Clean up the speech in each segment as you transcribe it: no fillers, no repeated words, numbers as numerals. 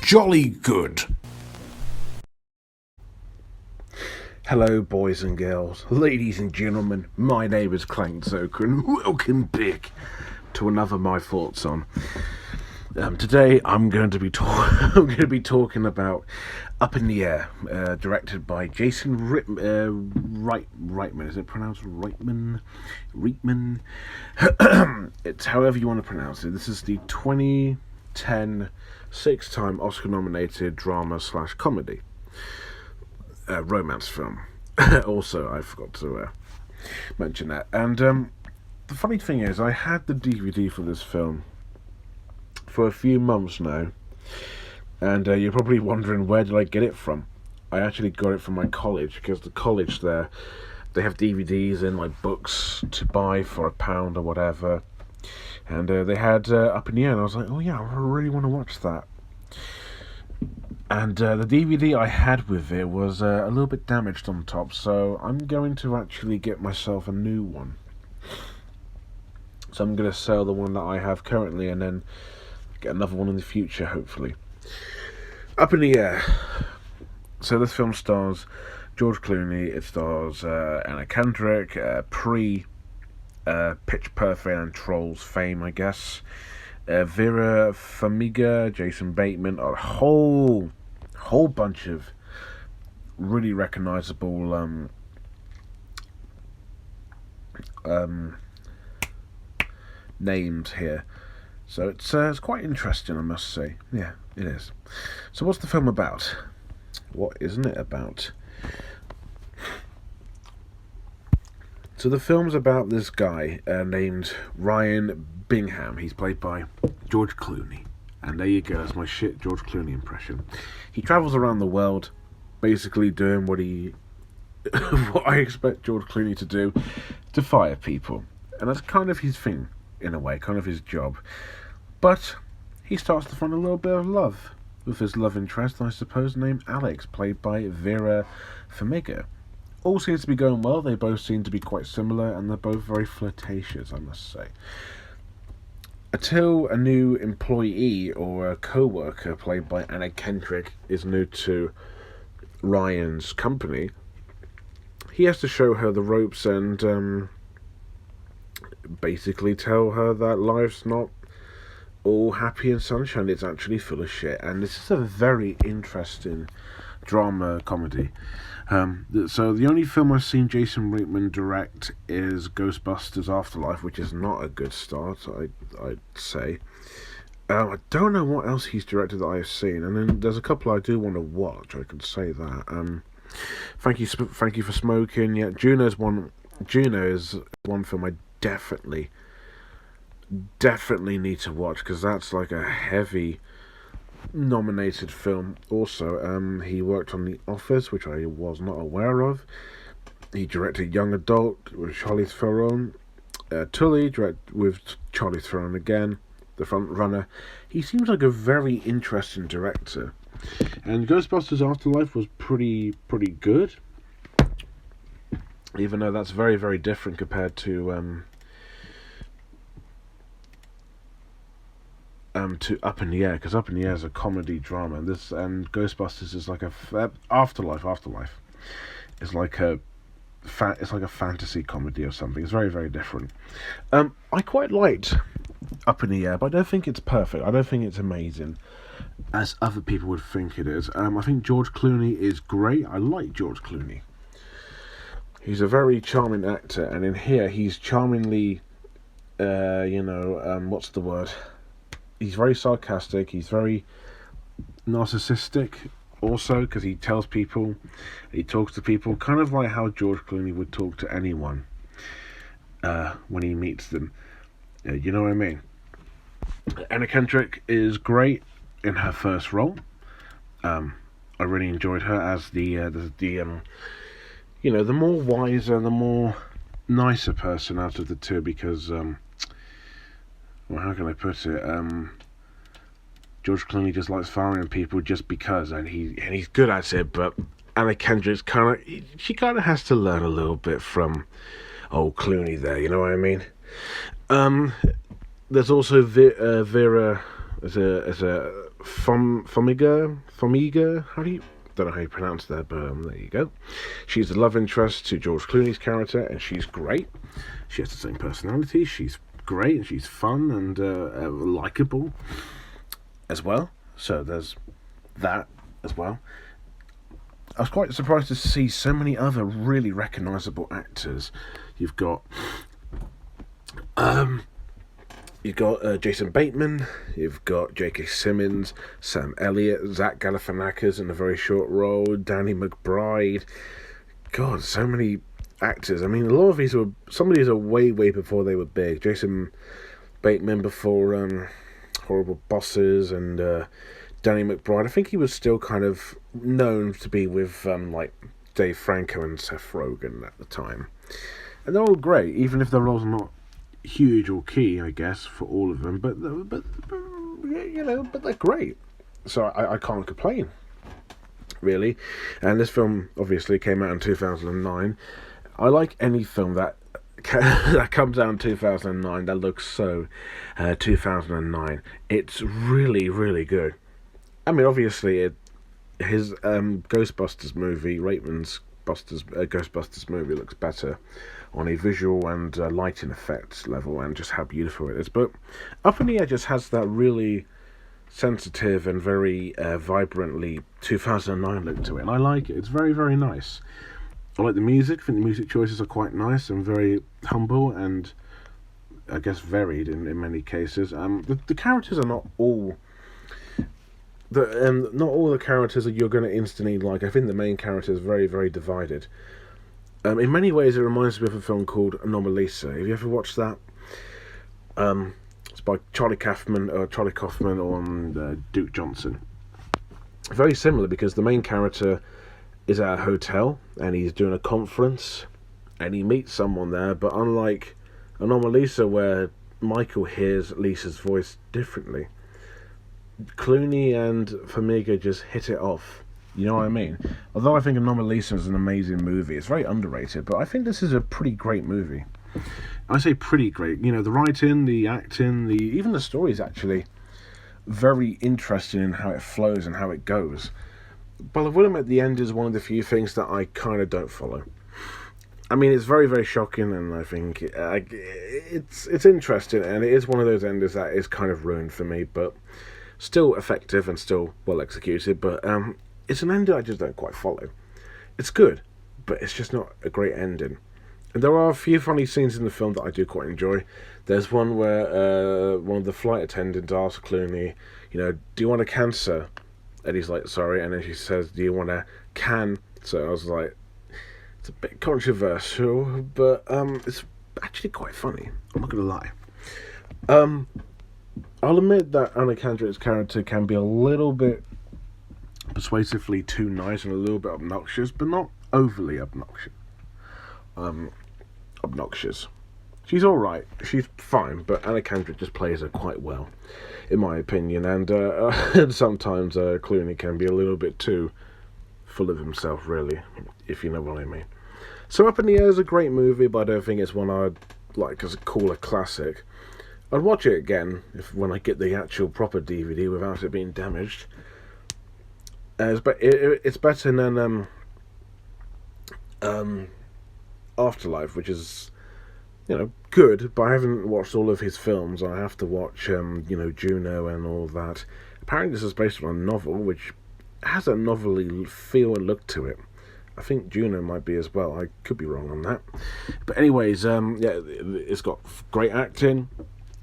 jolly good. Hello, boys and girls, ladies and gentlemen. My name is Clank Zoker, and welcome back to another My Thoughts On. Today, I'm going to be talking about Up in the Air, directed by Jason Reitman. Is it pronounced Reitman? Reitman. It's however you want to pronounce it. This is the 2010 six-time Oscar-nominated drama/comedy. Romance film. Also, I forgot to mention that. And the funny thing is, I had the DVD for this film for a few months now, and you're probably wondering, where did I get it from? I actually got it from my college, because the college there, they have DVDs and like books to buy for £1 or whatever, and they had Up in the Air, and I was like, oh yeah, I really want to watch that. And the DVD I had with it was a little bit damaged on top, so I'm going to actually get myself a new one. So I'm going to sell the one that I have currently and then get another one in the future, hopefully. Up in the Air. So this film stars George Clooney, it stars Anna Kendrick, Pitch Perfect and Trolls fame, I guess. Vera Farmiga, Jason Bateman, a whole bunch of really recognizable names here. So it's quite interesting, I must say. Yeah, it is. So what's the film about? What isn't it about? So the film's about this guy named Ryan Bingham. He's played by George Clooney. And there you go, that's my shit George Clooney impression. He travels around the world, basically doing what I expect George Clooney to do, to fire people. And that's kind of his thing, in a way, kind of his job. But he starts to find a little bit of love with his love interest, I suppose, named Alex, played by Vera Farmiga. All seems to be going well. They both seem to be quite similar, and they're both very flirtatious, I must say. Until a new employee or a co-worker, played by Anna Kendrick, is new to Ryan's company, he has to show her the ropes and basically tell her that life's not all happy and sunshine. It's actually full of shit. And this is a very interesting drama comedy. So the only film I've seen Jason Reitman direct is Ghostbusters Afterlife, which is not a good start, I'd say. I don't know what else he's directed that I've seen, and then there's a couple I do want to watch, I could say that. Thank you for Smoking. Yeah, Juno is one film I definitely need to watch, because that's like a heavy nominated film. Also, he worked on The Office, which I was not aware of. He directed Young Adult with Charlize Theron. Tully directed with Charlize Theron again, The Front Runner. He seems like a very interesting director. And Ghostbusters Afterlife was pretty good, even though that's very, very different compared to Up in the Air, because Up in the Air is a comedy drama, and Ghostbusters is like Afterlife is like a fantasy comedy or something. It's very, very different. I quite liked Up in the Air, but I don't think it's perfect. I don't think it's amazing as other people would think it is. I think George Clooney is great. I like George Clooney. He's a very charming actor, and in here he's charmingly what's the word? He's very sarcastic, he's very narcissistic also, because he tells people, he talks to people, kind of like how George Clooney would talk to anyone when he meets them. You know what I mean? Anna Kendrick is great in her first role. I really enjoyed her as the more wiser, the more nicer person out of the two, because well, how can I put it? George Clooney just likes firing people just because, and he's good at it. But Anna Kendrick's kind of has to learn a little bit from old Clooney there. You know what I mean? There's also Vera as a Formiga, how do you... Don't know how you pronounce that, but there you go. She's the love interest to George Clooney's character, and she's great. She has the same personality. She's great, and she's fun and likable as well. So there's that as well. I was quite surprised to see so many other really recognisable actors. You've got Jason Bateman, you've got J.K. Simmons, Sam Elliott, Zach Galifianakis in a very short role, Danny McBride. God, so many actors. I mean, a lot of these were... Some of these are way before they were big. Jason Bateman before Horrible Bosses, and Danny McBride. I think he was still kind of known to be with like Dave Franco and Seth Rogen at the time. And they're all great, even if their roles are not huge or key, I guess, for all of them, but you know, but they're great, so I can't complain, really. And this film obviously came out in 2009. I like any film that that comes out in 2009 that looks so 2009. It's really good. I mean, obviously his Ghostbusters movie, Reitman's Ghostbusters movie, looks better on a visual and lighting effects level, and just how beautiful it is. But Up in the Air just has that really sensitive and very vibrantly 2009 look to it, and I like it. It's very nice. I like the music. I think the music choices are quite nice and very humble, and I guess varied in many cases. The characters are not all... not all the characters that you're going to instantly like. I think the main character is very divided. In many ways, it reminds me of a film called Anomalisa. Have you ever watched that? It's by Charlie Kaufman or Duke Johnson. Very similar, because the main character is at a hotel and he's doing a conference and he meets someone there. But unlike Anomalisa, where Michael hears Lisa's voice differently, Clooney and Formiga just hit it off. You know what I mean? Although I think Anomalisa is an amazing movie, it's very underrated, but I think this is a pretty great movie. I say pretty great. You know, the writing, the acting, even the story is actually very interesting in how it flows and how it goes. But I will admit the end is one of the few things that I kind of don't follow. I mean, it's very shocking, and I think it's interesting, and it is one of those endings that is kind of ruined for me, but still effective and still well executed. But it's an ending I just don't quite follow. It's good, but it's just not a great ending. And there are a few funny scenes in the film that I do quite enjoy. There's one where one of the flight attendants asks Clooney, you know, do you want a cancer? And he's like, sorry. And then she says, do you want a can? So I was like, it's a bit controversial, but it's actually quite funny. I'm not going to lie. I'll admit that Anna Kendrick's character can be a little bit persuasively too nice and a little bit obnoxious, but not overly obnoxious. She's alright, she's fine, but Anna Kendrick just plays her quite well, in my opinion, and sometimes Clooney can be a little bit too full of himself, really, if you know what I mean. So Up in the Air is a great movie, but I don't think it's one I'd like as call a classic. I'd watch it again when I get the actual proper DVD without it being damaged. It's better than Afterlife, which is, you know, good, but I haven't watched all of his films. I have to watch, Juno and all that. Apparently this is based on a novel, which has a novelty feel and look to it. I think Juno might be as well. I could be wrong on that. But anyways, it's got great acting.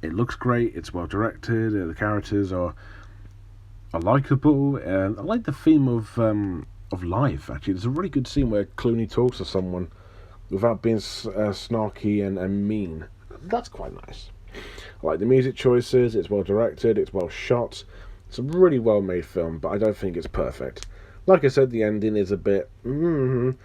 It looks great. It's well directed. The characters are likable. I like the theme of life. Actually, there's a really good scene where Clooney talks to someone without being snarky and mean. That's quite nice. I like the music choices. It's well directed. It's well shot. It's a really well made film, but I don't think it's perfect. Like I said, the ending is a bit and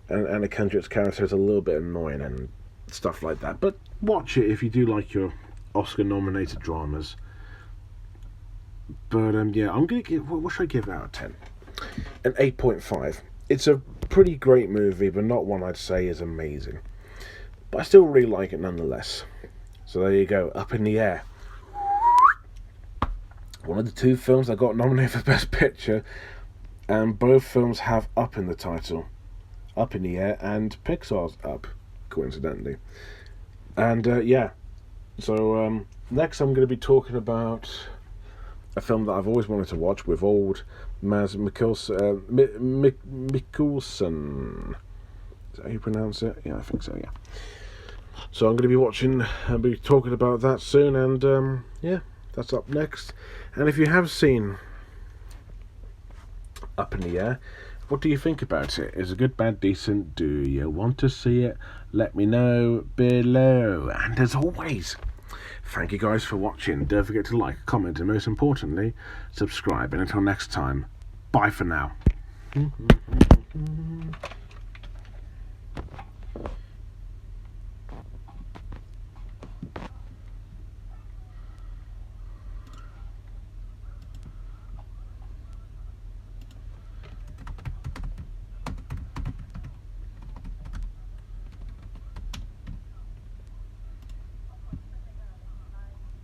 Anna Kendrick's character is a little bit annoying and stuff like that. But watch it if you do like your Oscar-nominated dramas. But I'm gonna give... What should I give out of 10? An 8.5. It's a pretty great movie, but not one I'd say is amazing. But I still really like it nonetheless. So there you go, Up in the Air. one of the two films that got nominated for Best Picture, and both films have Up in the title. Up in the Air and Pixar's Up, coincidentally. And yeah, so next I'm going to be talking about a film that I've always wanted to watch with old Mads Mikkelsen. Mikkelsen. Is that how you pronounce it? Yeah, I think so, yeah. So I'm going to be watching and be talking about that soon, and yeah, that's up next. And if you have seen Up in the Air, what do you think about it? Is it good, bad, decent? Do you want to see it? Let me know below. And as always, thank you guys for watching. Don't forget to like, comment, and most importantly, subscribe. And until next time, bye for now.